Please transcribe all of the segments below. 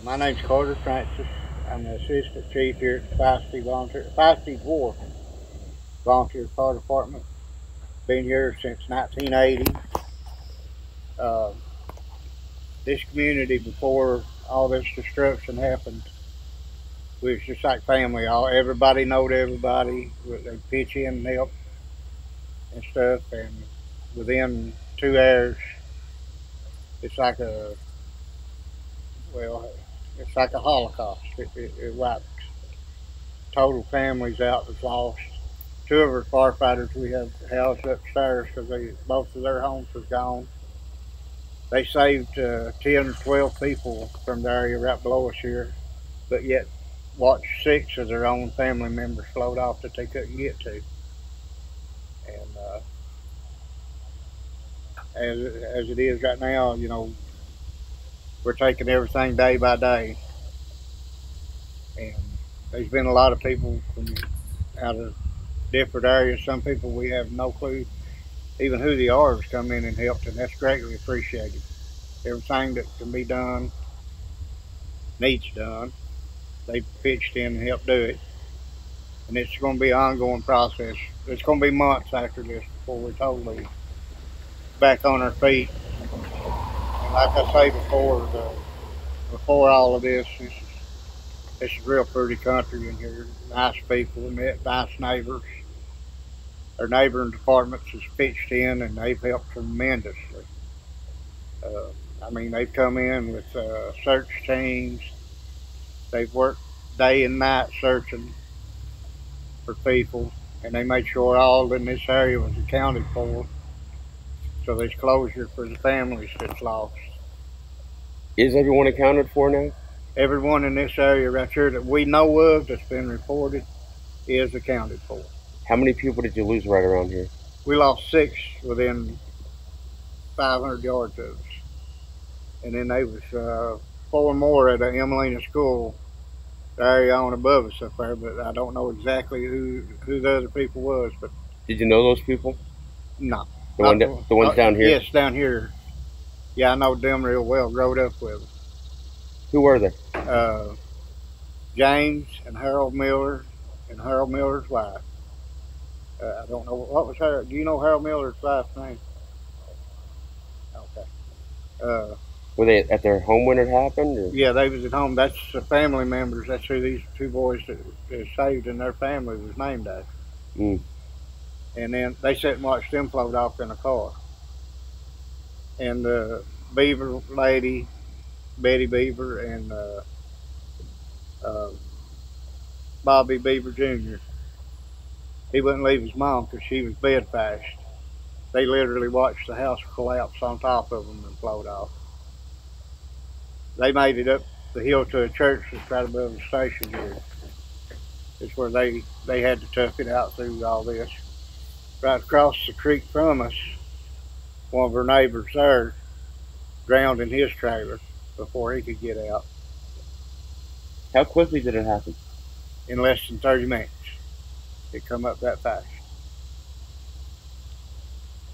My name's Carter Francis. I'm the assistant chief here at the Fisty-Dwarf Volunteer Fire Department. Been here since 1980. Uh, this community, before all this destruction happened, was just like family. Everybody knowed everybody. They pitch in and help and stuff. And within 2 hours, it's like a it's like a Holocaust. It wiped total families out. Was lost. 2 of our firefighters we have housed upstairs because both of their homes was gone. They saved 10 or 12 people from the area right below us here, but yet watched 6 of their own family members float off that they couldn't get to. And as it is right now, we're taking everything day by day. And there's been a lot of people from out of different areas. Some people we have no clue even who they are has come in and helped, and that's greatly appreciated. Everything that can be done needs done. They pitched in and helped do it, and it's going to be an ongoing process. It's going to be months after this before we're totally back on our feet. And like I say before all of this is a real pretty country in here. Nice people, we met nice neighbors. Our neighboring departments has pitched in and they've helped tremendously. They've come in with search teams. They've worked day and night searching for people, and they made sure all in this area was accounted for, so there's closure for the families that's lost. Is everyone accounted for now? Everyone in this area right here that we know of that's been reported is accounted for. How many people did you lose right around here? We lost 6 within 500 yards of us. And then there was 4 more at the Emelina school area on above us up there, but I don't know exactly who the other people was. But did you know those people? No. The ones down here? Yes, down here. Yeah, I know them real well. Rode up with them. Who were they? James and Harold Miller and Harold Miller's wife. I don't know what was her. Do you know Harold Miller's wife's name? Okay. Were they at their home when it happened? Or? Yeah, they was at home. That's the family members. That's who these 2 boys that saved in their family was named after. Mm. And then they sat and watched them float off in a car. And the Beaver lady, Betty Beaver, and Bobby Beaver Jr., he wouldn't leave his mom because she was bedfast. They literally watched the house collapse on top of them and float off. They made it up the hill to a church that's right above the station here. It's where they had to tough it out through all this. Right across the creek from us, one of our neighbors there drowned in his trailer before he could get out. How quickly did it happen? In less than 30 minutes. It come up that fast.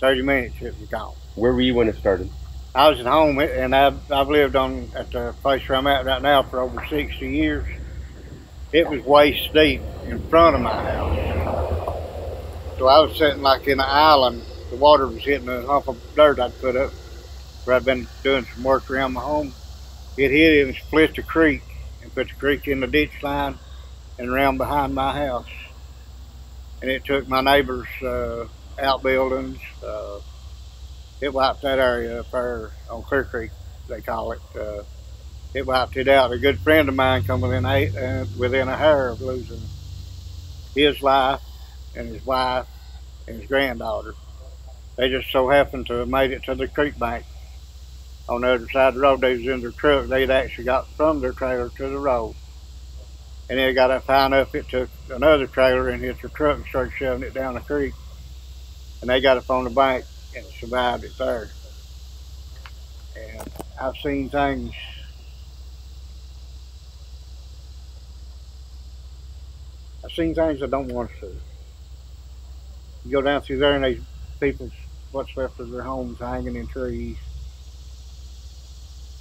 30 minutes, it was gone. Where were you when it started? I was at home, and I've lived at the place where I'm at right now for over 60 years. It was waist deep in front of my house. So I was sitting like in an island. The water was hitting a hump of dirt I'd put up where I'd been doing some work around my home. It hit it and split the creek and put the creek in the ditch line and around behind my house. And it took my neighbor's outbuildings. It wiped that area up there on Clear Creek, they call it. It wiped it out. A good friend of mine come within a hair of losing his life and his wife and his granddaughter. They just so happened to have made it to the creek bank. On the other side of the road, they was in their truck. They'd actually got from their trailer to the road. And then it got up high enough, it took another trailer and hit their truck and started shoving it down the creek. And they got up on the bank and survived it there. And I've seen things. I've seen things I don't want to see. You go down through there and there's people's what's left of their homes hanging in trees.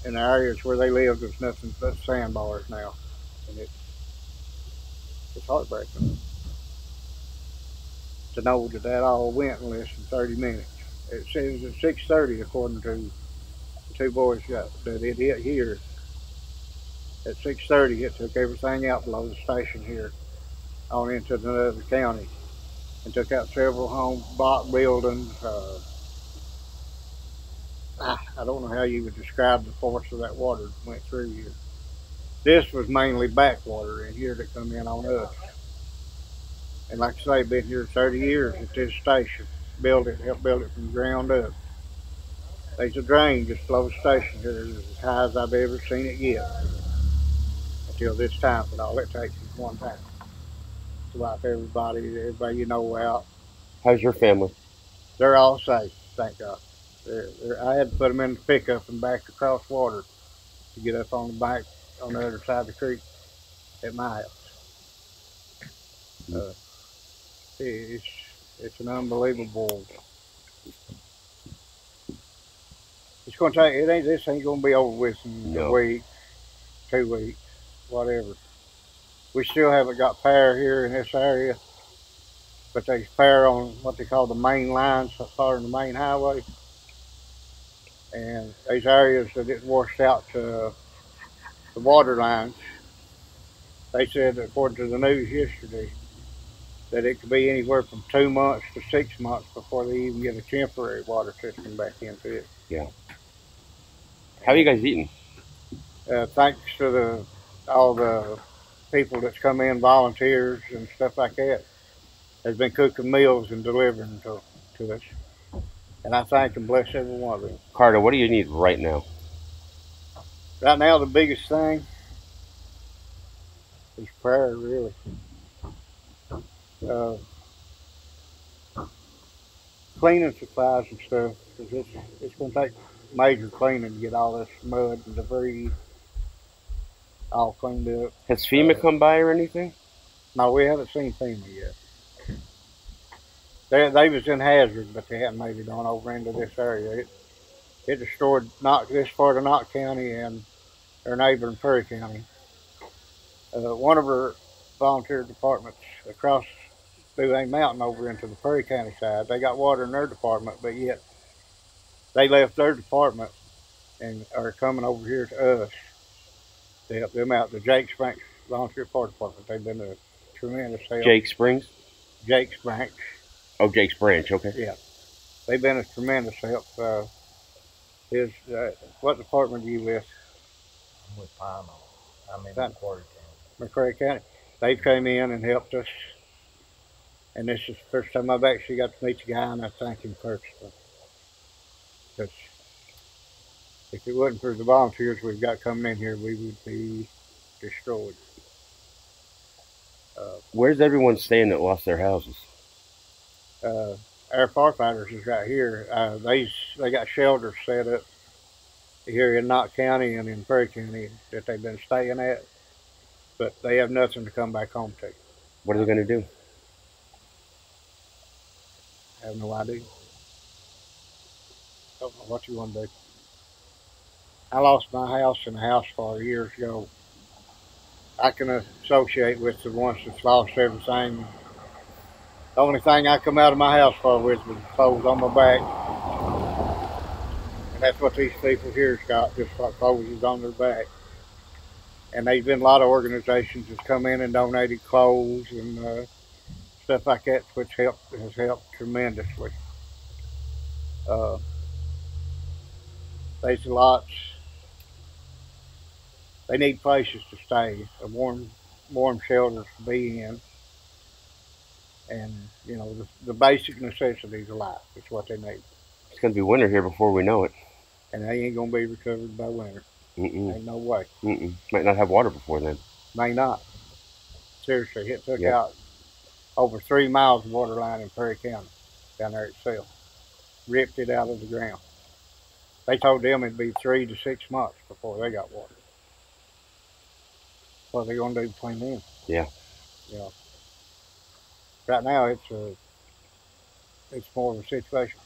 in the areas where they live, there's nothing but sandbars now, and it's heartbreaking to know that that all went in less than 30 minutes. It says at 6:30, according to the two boys that it hit here. At 6:30, it took everything out below the station here on into another county and took out several home block buildings. I don't know how you would describe the force of that water that went through here. This was mainly backwater in here that come in on us. And like I say, been here 30 years at this station. Helped build it from the ground up. There's a drain just below the station here as high as I've ever seen it get. Until this time, but all it takes is one time to wipe everybody you know out. How's your family? They're all safe, thank God. I had to put them in the pickup and back across water to get up on the bank on the other side of the creek at my house. It's an unbelievable. It's going to take. This ain't going to be over with in a week, 2 weeks, whatever. We still haven't got power here in this area, but there's power on what they call the main lines, part of the main highway. And these areas that it washed out to the water lines, they said, according to the news yesterday, that it could be anywhere from 2 months to 6 months before they even get a temporary water system back into it. Yeah. How are you guys eating? Thanks to all the people that's come in, volunteers and stuff like that, has been cooking meals and delivering to us. And I thank and bless every one of them. Carter, what do you need right now? Right now, the biggest thing is prayer, really. Cleaning supplies and stuff, because it's going to take major cleaning to get all this mud and debris all cleaned up. Has FEMA come by or anything? No, we haven't seen FEMA yet. They was in Hazard, but they hadn't made it on over into this area. It destroyed this part of Knott County and their neighboring Perry County. One of our volunteer departments across through a mountain over into the Perry County side, they got water in their department, but yet they left their department and are coming over here to us to help them out. The Jake Springs Volunteer Fire Department, they've been a tremendous help. Jake Springs? Jake Springs. Oh, Jake's Branch, okay. Yeah. They've been a tremendous help. What department are you with? I'm with Pino. I'm in McCreary County. McCreary County. They've come in and helped us. And this is the first time I've actually got to meet the guy, and I thank him personally. Because if it wasn't for the volunteers we've got coming in here, we would be destroyed. Where's everyone staying that lost their houses? Our firefighters is right here. They got shelters set up here in Knott County and in Perry County that they've been staying at, but they have nothing to come back home to. What are they going to do? I have no idea. Don't know what you want to do. I lost my house and a house fire years ago. I can associate with the ones that's lost everything. The only thing I come out of my house for with was clothes on my back. And that's what these people here's got, just like clothes is on their back. And there's been a lot of organizations that's come in and donated clothes and stuff like that, which has helped tremendously. There's lots. They need places to stay, a warm shelters to be in. And, you know, the basic necessities of life is what they need. It's going to be winter here before we know it. And they ain't going to be recovered by winter. Ain't no way. Might not have water before then. May not. Seriously, it took out over 3 miles of water line in Perry County down there itself. Ripped it out of the ground. They told them it'd be 3 to 6 months before they got water. What are they going to do between them? Yeah. You know. Right now, it's more of a situation.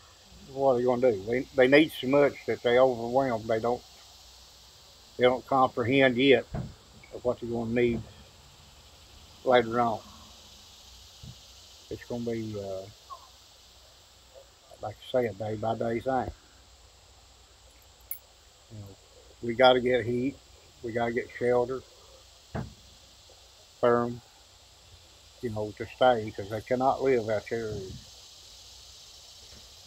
What are they going to do? They need so much that they overwhelmed. They don't They don't comprehend yet of what they're going to need later on. It's going to be, like I say, a day by day thing. You know, we got to get heat. We got to get shelter, firm, you know, to stay, because they cannot live out there.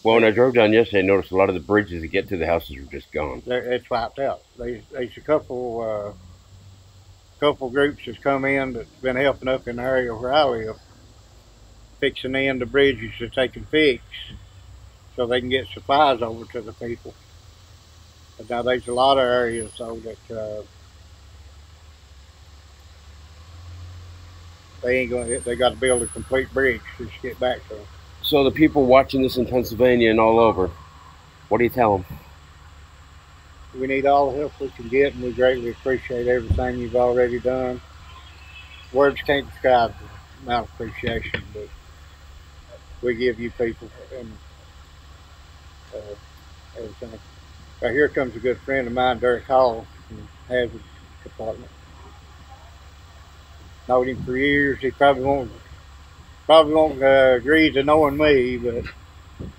Well, when I drove down yesterday, I noticed a lot of the bridges that get to the houses were just gone. It's wiped out. There's a couple groups that's come in that's been helping up in the area where I live, fixing in the bridges that they can fix so they can get supplies over to the people. But now there's a lot of areas though that they ain't going. They got to build a complete bridge to just get back to them. So the people watching this in Pennsylvania and all over, what do you tell them? We need all the help we can get, and we greatly appreciate everything you've already done. Words can't describe the amount of appreciation that we give you people and everything. Right here comes a good friend of mine, Derek Hall, from the Hazard Department. Known him for years. He probably won't agree to knowing me, but you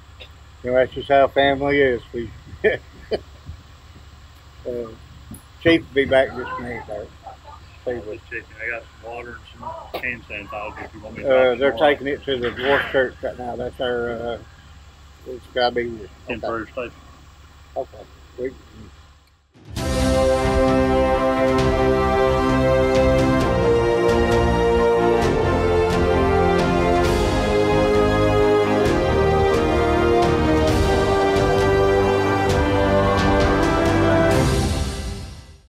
know that's just how family is. We Chief will be back just a minute there. I got some water and some hand sanitizer if you want me to. They're taking it to the Dwarf Church right now. That's our. It's got to be temporary station. Okay.